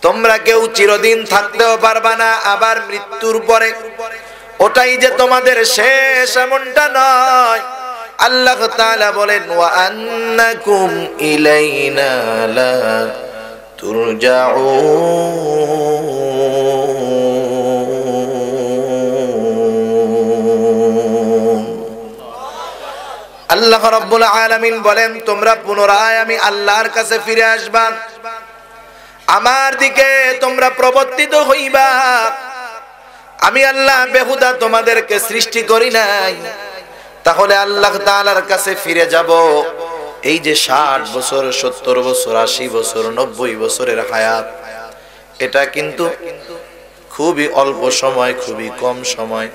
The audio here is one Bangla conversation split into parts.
তোমরা কেউ চিরদিন থাকতেও পারবা না, আবার মৃত্যুর পরে ওটাই যে তোমাদের শেষ এমনটা নয়। আল্লাহ তাআলা বলেন ওয়া আন্নাকুম ইলাইনা লা তুরজাউন। আল্লাহ রাব্বুল আলামিন বলেন তোমরা পুনরায় আমি আল্লাহর কাছে ফিরে আসবা, আমার দিকে তোমরা প্রবর্তিত হইবা। আমি আল্লাহ বেহুদা তোমাদেরকে সৃষ্টি করি নাই। তাহলে আল্লাহ তাআলার কাছে ফিরে যাব। এই যে 60 বছর, 70 বছর, 80 বছর, 90 বছরের হায়াত, এটা কিন্তু খুবই অল্প সময়, খুবই কম সময়।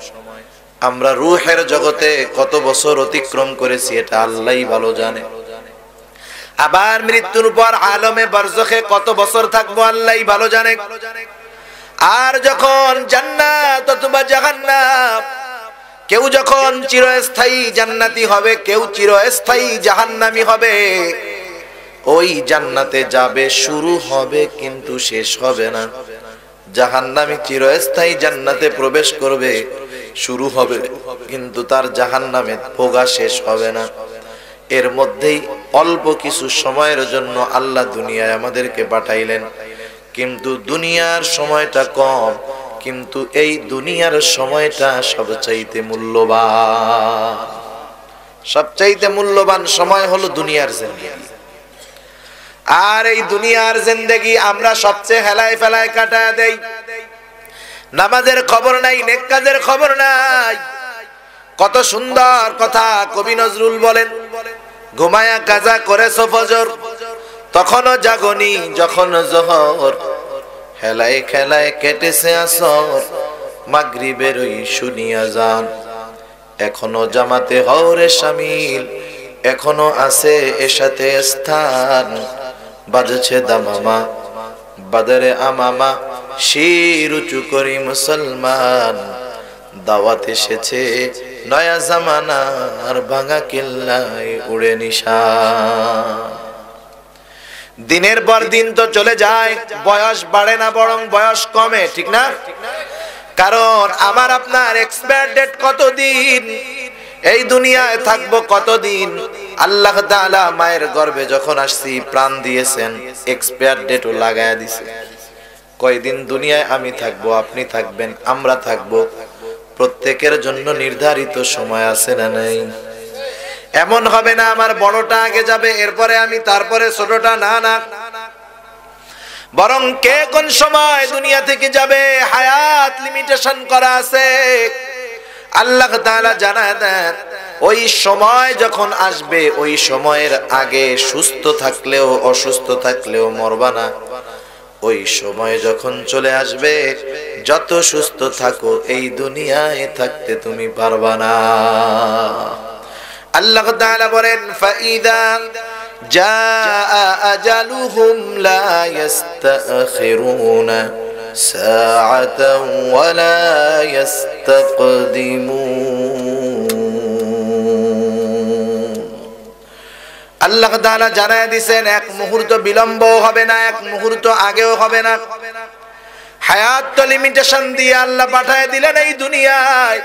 আমরা রূহের জগতে কত বছর অতিক্রম করেছি এটা আল্লাহই ভালো জানে। আবার মৃত্যুর পর আলমে বারজাখে কত বছর থাকবো আল্লাহই ভালো জানে। আর যখন জান্নাত অথবা জাহান্নাম, কেউ যখন চিরস্থায়ী জান্নাতি হবে, কেউ চিরস্থায়ী জাহান্নামী হবে, ওই জান্নাতে যাবে, শুরু হবে কিন্তু শেষ হবে না। জাহান্নামী চিরস্থায়ী জান্নাতে প্রবেশ করবে, শুরু হবে কিন্তু তার জাহান্নামে ভোগা শেষ হবে না। এর মধ্যেই অল্প কিছু সময়ের জন্য আল্লাহ দুনিয়ায় আমাদেরকে পাঠাইলেন, কিন্তু দুনিয়ার সময়টা কম, কিন্তু এই দুনিয়ার সময়টা সবচাইতে মূল্যবান। সবচাইতে মূল্যবান সময় হলো দুনিয়ার জিন্দেগি। আর এই দুনিয়ার জিন্দেগি আমরা সবচেয়ে হেলায় ফেলায় কাটায় দেই। নামাজের খবর নাই, নেক কাজের খবর নাই। কত সুন্দর কথা কবি নজরুল বলেন, ঘুমায়া কাজা করেছো ফজর, তখনও জাগনি যখন জোহর, হেলায় খেলায় কেটেছে আসর, মাগরিবের ওই শুনিয়া যান, এখনো জামাতে হওরে শামিল, এখনো আছে এসাতে স্থান, বাজছে দামামা বাদারে আমামা, শির উঁচু করি মুসলমান, দাওয়াত এসেছে নয়া জামানার, ভাঙা কিল্লায় উড়ে নিশান। দিনের পর দিন তো চলে যায়, বয়স বাড়ে না বরং বয়স কমে, ঠিক না? কারণ আমার আপনার এক্সপায়ার ডেট কতদিন, এই দুনিয়ায় থাকবো কতদিন। আল্লাহ তাআলা মায়ের গর্ভে যখন আসছি প্রাণ দিয়েছেন, এক্সপায়ার ডেটও লাগায়া দিয়েছে। কয়দিন দুনিয়ায় আমি থাকবো, আপনি থাকবেন, আমরা থাকবো, প্রত্যেকের জন্য নির্ধারিত সময় আছে না নাই? এমন হবে না আমার বড়টা আগে যাবে এরপরে আমি, তারপরে ছোটটা, না না, বরং কে কোন সময় দুনিয়া থেকে যাবে হায়াত লিমিটেশন করা আছে। আল্লাহ তাআলা জানায় দেন ওই সময় যখন আসবে, ওই সময়ের আগে সুস্থ থাকলেও অসুস্থ থাকলেও মরবা না। ওই সময় যখন চলে আসবে, যত সুস্থ থাকো এই দুনিয়ায় থাকতে তুমি পারবা না। আল্লাহ তাআলা বলেন ফাইদা জাআ আজালুহুম লা ইস্তাখিরুনা সাআতান ওয়া লা ইস্তাকদিমুন। আল্লাহ তাআলা জানায় দিবেন এক মুহূর্ত বিলম্ব হবে না, এক মুহূর্ত আগেও হবে না। হায়াত তো লিমিটেশন দিয়ে আল্লাহ পাঠায় দিলেন এই দুনিয়ায়,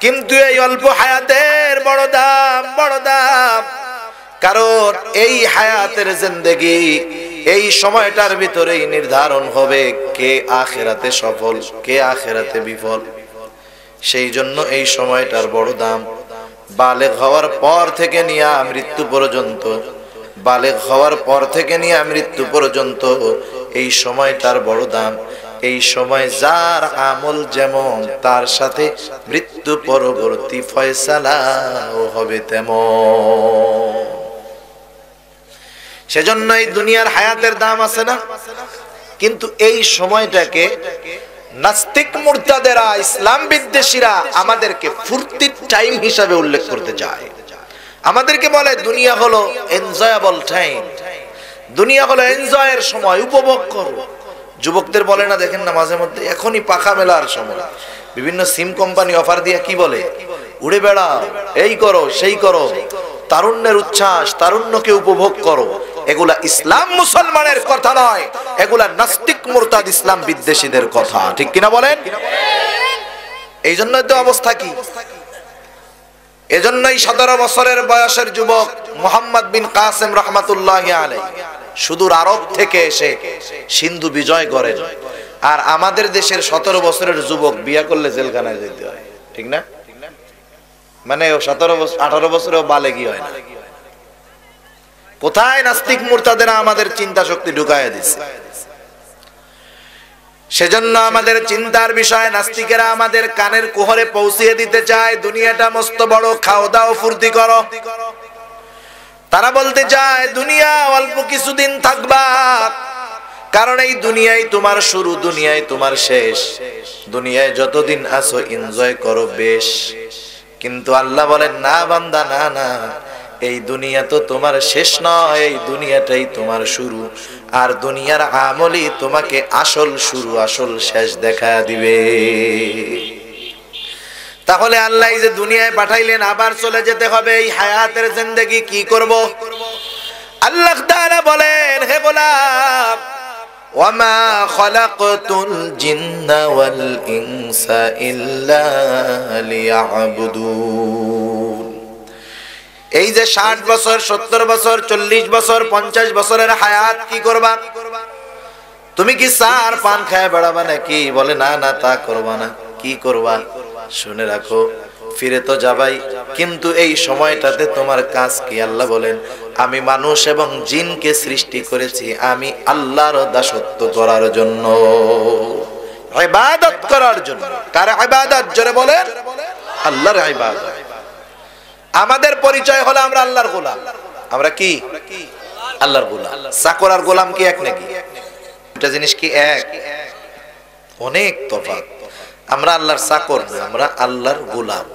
কিন্তু এই অল্প হায়াতের বড় দাম, বড় দাম। কারণ এই হায়াতের জিন্দেগি, এই সময়টার ভিতরেই নির্ধারণ হবে কে আখিরাতে সফল, কে আখিরাতে বিফল। সেই জন্য এই সময়টার বড় দাম। বালেগ হওয়ার পর থেকে নিয়ে মৃত্যু পর্যন্ত, বালেগ হওয়ার পর থেকে নিয়ে মৃত্যু পর্যন্ত এই সময়টার বড় দাম। এই সময় যার আমল যেমন, তার সাথে মৃত্যু পরবর্তী ফয়সালাও হবে তেমন। সেজন্য এই দুনিয়ার হায়াতের দাম আছে না? কিন্তু এই সময়টাকে নাস্তিক মুরতাদেরা, ইসলাম বিদ্বেষীরা আমাদেরকে ফুর্তির টাইম হিসাবে উল্লেখ করতে চায়। আমাদেরকে বলে দুনিয়া হলো এনজয়েবল টাইম, দুনিয়া হলো এনজয়ের সময়, উপভোগ করো। যুবকদের বলে না, দেখেন না মাঝে মধ্যে, এখনই পাখা মেলার সময়, বিভিন্ন সিম কোম্পানি অফার দিয়ে কি বলে, উড়ে বেড়াও, এই করো সেই করো, তারুণ্যের উচ্ছ্বাস, তারুণ্যকে উপভোগ করো। এগুলা ইসলাম মুসলমানের কথা নয়, এগুলা নাস্তিক মুরতাদ ইসলাম বিদ্বেষীদের কথা। ঠিক কিনা বলেন? এই জন্যই তো অবস্থা কি। এজন্যই 17 বছরের বয়সের যুবক মুহাম্মদ বিন কাসেম রাহমাতুল্লাহি আলাইহি সুদূর আরব থেকে এসে সিন্ধু বিজয় করেন। আর আমাদের দেশের 17 বছরের যুবক বিয়ে করলে জেলখানায় যেতে হয়। ঠিক না? মানে 17 বছর 18 বছরেও বালেগী হয় না। কোথায় নাস্তিক মুরতাদেরা আমাদের চিন্তা শক্তি ঢুকায় দিচ্ছে। সেজন্য আমাদের চিন্তার বিষয় নাস্তিকেরা আমাদের কানের কুহরে পৌঁছিয়ে দিতে চায় দুনিয়াটা মস্ত বড়, খাও দাও ফুর্তি করো। তারা বলতে চায় দুনিয়া অল্প কিছুদিন থাকবা, কারণ এই দুনিয়ায় তোমার শুরু, দুনিয়ায় তোমার শেষ। দুনিয়ায় যতদিন আছো এনজয় করো বেশ। কিন্তু আল্লাহ বলেন না বান্দা, না না, এই দুনিয়া তো তোমার শেষ নয়, এই দুনিয়াটাই তোমার শুরু। আর দুনিয়ার আমলই তোমাকে আসল শুরু আসল শেষ দেখা দিবে। তাহলে আল্লাহ যে দুনিয়ায় পাঠাইলেন আবার চলে যেতে হবে, এই হায়াতের জিন্দেগি কি করব? আল্লাহ তাআলা বলেন, হে গোলাম, ওয়ামা খালাকতুল জিন্না ওয়াল ইনসা ইল্লা লিয়াবুদুন। এই যে 60 বছর, 70 বছর, 40 বছর, 50 বছরের হায়াত কি করবা? তুমি কি সার পান খায় বেড়াবা নাকি? বলে না না, তা করবা না। কি করবা? শুনে রাখো, ফিরে তো যাবাই, কিন্তু এই সময়টাতে তোমার কাজ কি? আল্লাহ বলেন, আমি মানুষ এবং জিনকে সৃষ্টি করেছি আমি আল্লাহর দাসত্ব করার জন্য, ইবাদত করার জন্য। কার ইবাদত? জোরে বলেন, আল্লাহর ইবাদত। আমাদের পরিচয় হলো আমরা আল্লাহর গোলাম। আমরা কি? আল্লাহর গোলাম। চাকর আর গোলাম কি এক নাকি? দুটা জিনিস কি এক? অনেক তফাৎ। আমরা আল্লাহর চাকর না, আমরা আল্লাহর গোলাম।